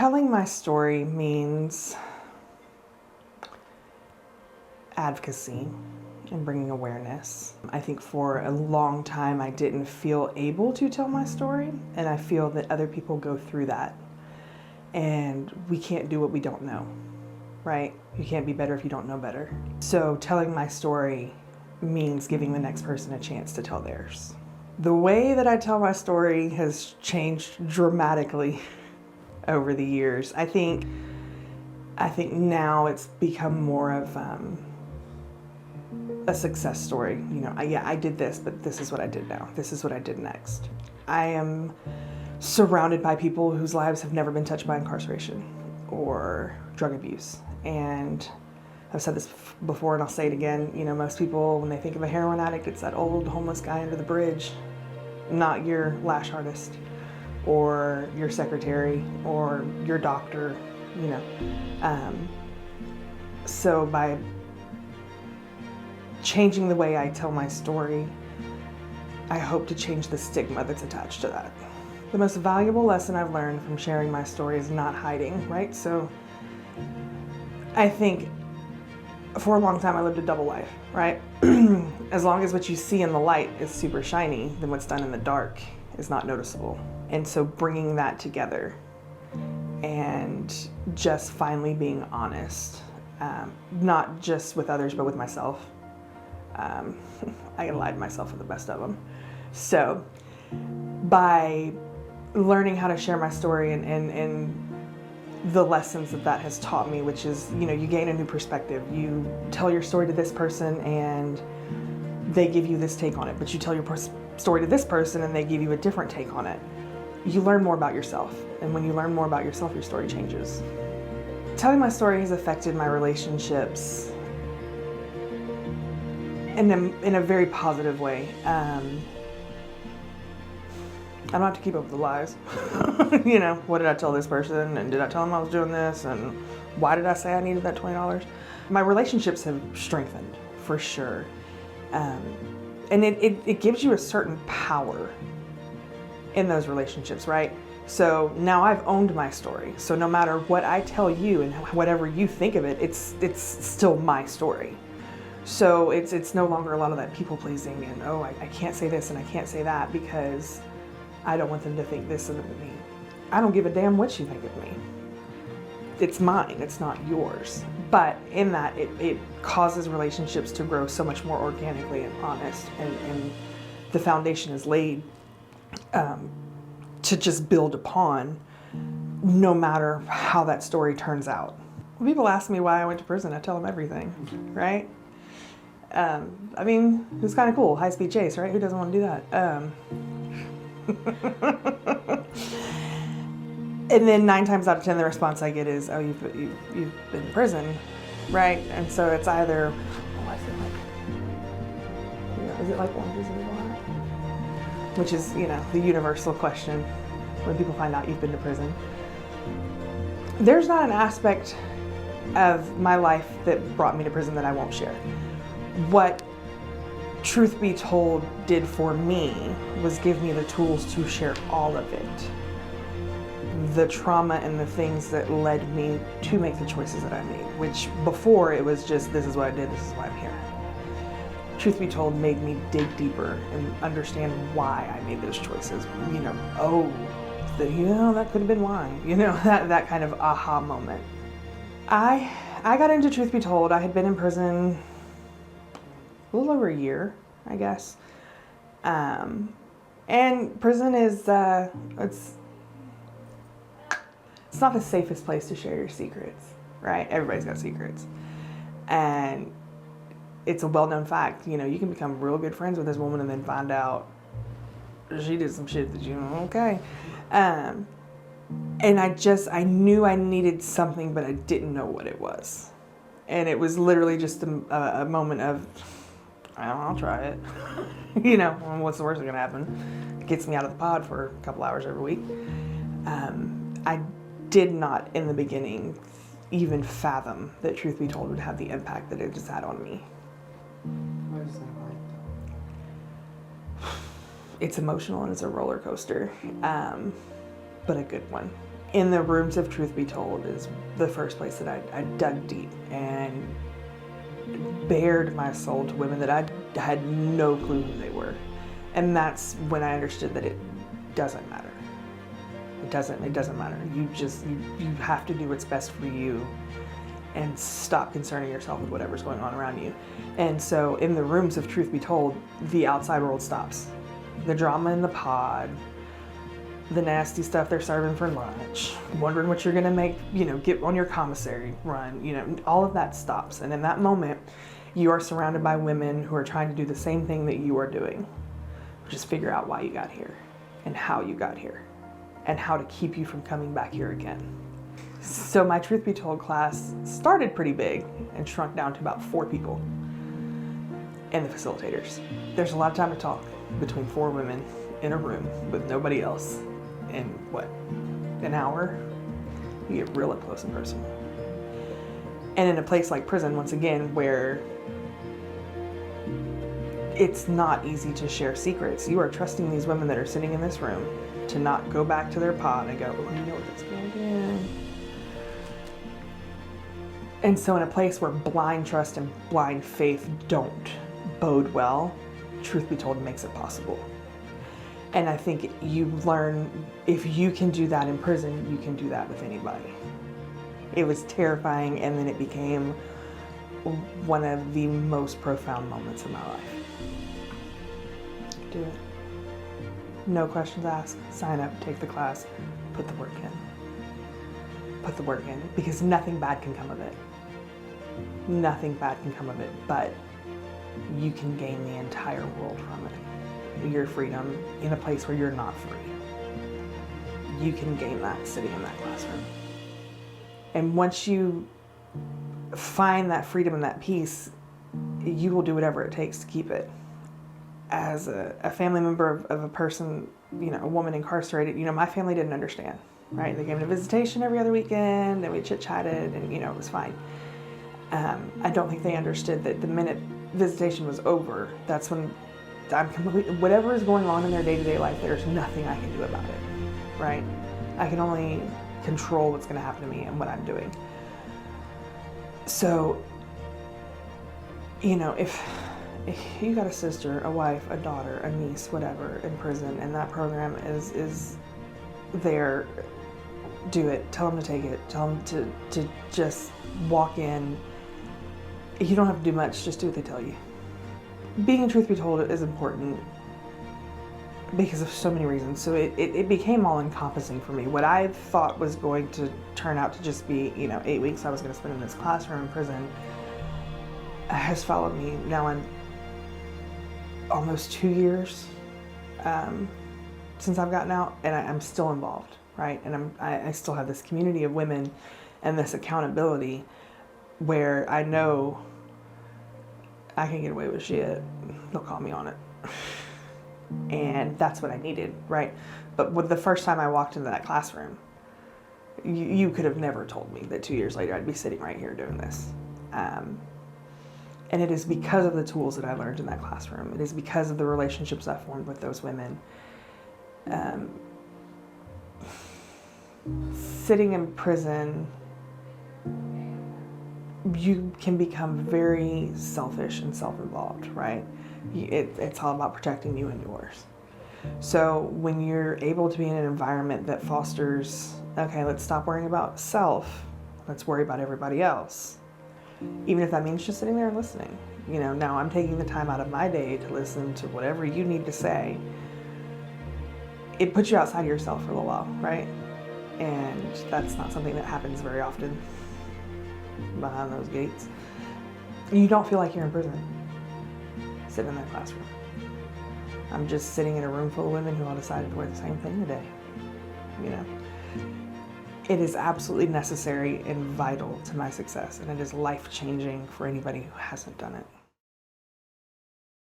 Telling my story means advocacy and bringing awareness. I think for a long time I didn't feel able to tell my story, and I feel that other people go through that. And we can't do what we don't know, right? You can't be better if you don't know better. So telling my story means giving the next person a chance to tell theirs. The way that I tell my story has changed dramatically over the years. I think now it's become more of a success story. You know, I did this, but this is what I did now. This is what I did next. I am surrounded by people whose lives have never been touched by incarceration or drug abuse. And I've said this before and I'll say it again, you know, most people, when they think of a heroin addict, it's that old homeless guy under the bridge, not your lash artist or your secretary or your doctor, you know. So by changing the way I tell my story, I hope to change the stigma that's attached to that. The most valuable lesson I've learned from sharing my story is not hiding, right? So I think for a long time I lived a double life, right? As long as what you see in the light is super shiny, then what's done in the dark is not noticeable. And so bringing that together and just finally being honest, not just with others, but with myself. I lied to myself for the best of them. So by learning how to share my story and the lessons that has taught me, which is, you know, you gain a new perspective. You tell your story to this person and they give you this take on it, but you tell your story to this person and they give you a different take on it. You learn more about yourself, and when you learn more about yourself, your story changes. Telling my story has affected my relationships in a very positive way. I don't have to keep up with the lies. You know, what did I tell this person? And did I tell them I was doing this? And why did I say I needed that $20? My relationships have strengthened, for sure. And it gives you a certain power in those relationships, right? So now I've owned my story. So no matter what I tell you and whatever you think of it, it's still my story. So it's no longer a lot of that people pleasing and, oh, I can't say this and I can't say that because I don't want them to think this of me. I don't give a damn what you think of me. It's mine, it's not yours. But in that, it causes relationships to grow so much more organically and honest, and the foundation is laid to just build upon, no matter how that story turns out. When people ask me why I went to prison, I tell them everything, right? I mean, it was kind of cool, high-speed chase, right? Who doesn't want to do that? And then 9 times out of 10, the response I get is, "Oh, you've been in prison, right?" And so it's either, oh, is it like oranges in the water? Which is, you know, the universal question when people find out you've been to prison. There's not an aspect of my life that brought me to prison that I won't share. What Truth Be Told did for me was give me the tools to share all of it. The trauma and the things that led me to make the choices that I made, which before it was just, this is what I did, this is why I'm here. Truth Be Told made me dig deeper and understand why I made those choices. You know, that could have been why. You know, that kind of aha moment. I got into Truth Be Told. I had been in prison a little over a year, I guess. And prison is, it's not the safest place to share your secrets, right? Everybody's got secrets. And it's a well-known fact, you know, you can become real good friends with this woman and then find out she did some shit that okay. And I knew I needed something, but I didn't know what it was. And it was literally just a moment of, I'll try it. You know, what's the worst that's gonna happen? It gets me out of the pod for a couple hours every week. I did not, in the beginning, even fathom that Truth Be Told would have the impact that it just had on me. What is that like? It's emotional and it's a roller coaster, but a good one. in the rooms of Truth Be Told is the first place that I dug deep and bared my soul to women that I had no clue who they were. And that's when I understood that it doesn't matter. It doesn't matter. You have to do what's best for you and stop concerning yourself with whatever's going on around you. And so in the rooms of Truth Be Told, the outside world stops. The drama in the pod, the nasty stuff they're serving for lunch, wondering what you're gonna make, get on your commissary run, all of that stops. And in that moment, you are surrounded by women who are trying to do the same thing that you are doing. Just figure out why you got here and how you got here and how to keep you from coming back here again. So my Truth Be Told class started pretty big and shrunk down to about 4 people and the facilitators. There's a lot of time to talk between 4 women in a room with nobody else. In an hour, you get real up close and personal. And in a place like prison, once again, where it's not easy to share secrets, you are trusting these women that are sitting in this room to not go back to their pod and go, oh, you know what this girl did? And so in a place where blind trust and blind faith don't bode well, Truth Be Told makes it possible. And I think you learn, if you can do that in prison, you can do that with anybody. It was terrifying, and then it became one of the most profound moments of my life. Do it. No questions asked. Sign up, take the class, put the work in. Put the work in, because nothing bad can come of it. Nothing bad can come of it, but you can gain the entire world from it. Your freedom in a place where you're not free. You can gain that sitting in that classroom. And once you find that freedom and that peace, you will do whatever it takes to keep it. As a family member of a person, a woman incarcerated, my family didn't understand, right? They came to visitation every other weekend and we chit-chatted and, it was fine. I don't think they understood that the minute visitation was over, that's when whatever is going on in their day-to-day life, there's nothing I can do about it, right? I can only control what's going to happen to me and what I'm doing. So, if you got a sister, a wife, a daughter, a niece, whatever, in prison, and that program is there, do it. Tell them to take it. Tell them to just walk in. You don't have to do much, just do what they tell you. Being Truth Be Told is important because of so many reasons. So it became all encompassing for me. What I thought was going to turn out to just be, 8 weeks I was going to spend in this classroom in prison has followed me now in almost 2 years since I've gotten out, and I'm still involved, right? And I still have this community of women and this accountability where I know I can get away with shit. They'll call me on it. And that's what I needed, right? But the first time I walked into that classroom, you could have never told me that 2 years later I'd be sitting right here doing this. And it is because of the tools that I learned in that classroom. It is because of the relationships I formed with those women. Sitting in prison, you can become very selfish and self-involved, right? It's all about protecting you and yours. So when you're able to be in an environment that fosters, okay, let's stop worrying about self, let's worry about everybody else. Even if that means just sitting there and listening. Now I'm taking the time out of my day to listen to whatever you need to say. It puts you outside of yourself for a little while, right? And that's not something that happens very often behind those gates. You don't feel like you're in prison sitting in that classroom. I'm just sitting in a room full of women who all decided to wear the same thing today. It is absolutely necessary and vital to my success, and it is life-changing for anybody who hasn't done it.